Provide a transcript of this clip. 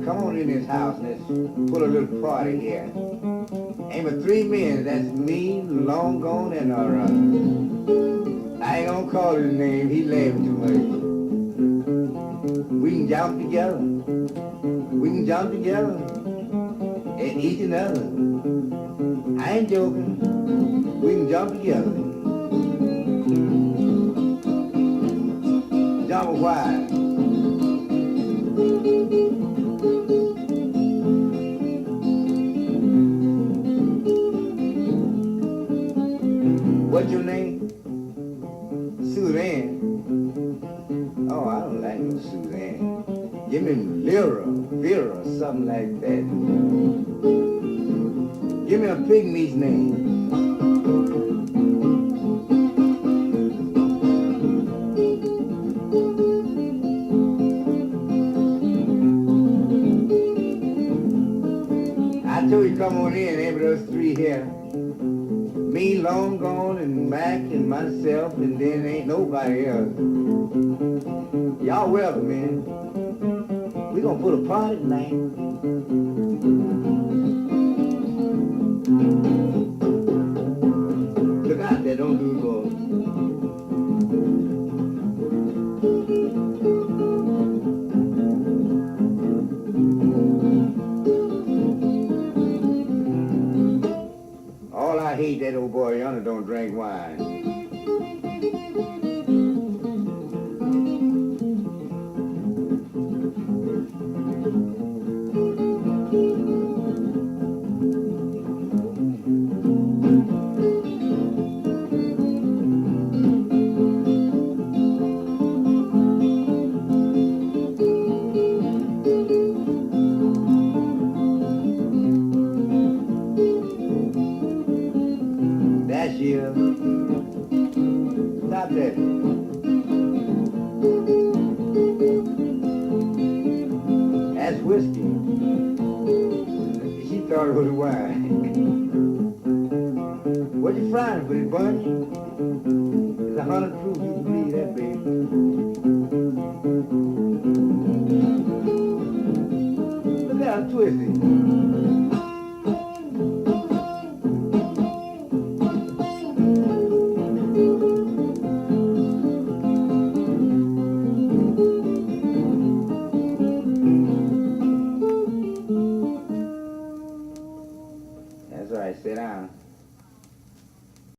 come on in this house and let's put a little party here. Ain't but 3 men, that's me, Long Gone, and I ain't gonna call his name, he laughing too much. We can jump together. We can jump together and each another. I ain't joking. We can jump together. Jump a while. What's your name? Suzanne. Oh, I don't like no Suzanne. Give me Vera, something like that. Give me a pygmy's name. I told you come on in, every those 3 here. Me, Long Gone, and Mac, and myself, and then ain't nobody else. Y'all welcome, man. We gonna put a party tonight. Look out there, don't do it, boy. All I hate that old boy yonder don't drink wine. That's you. Stop that. That's whiskey. She thought it was wine. What you frying with it, Bunny? It's 100 proof, you can believe that, baby. Look at her twisting.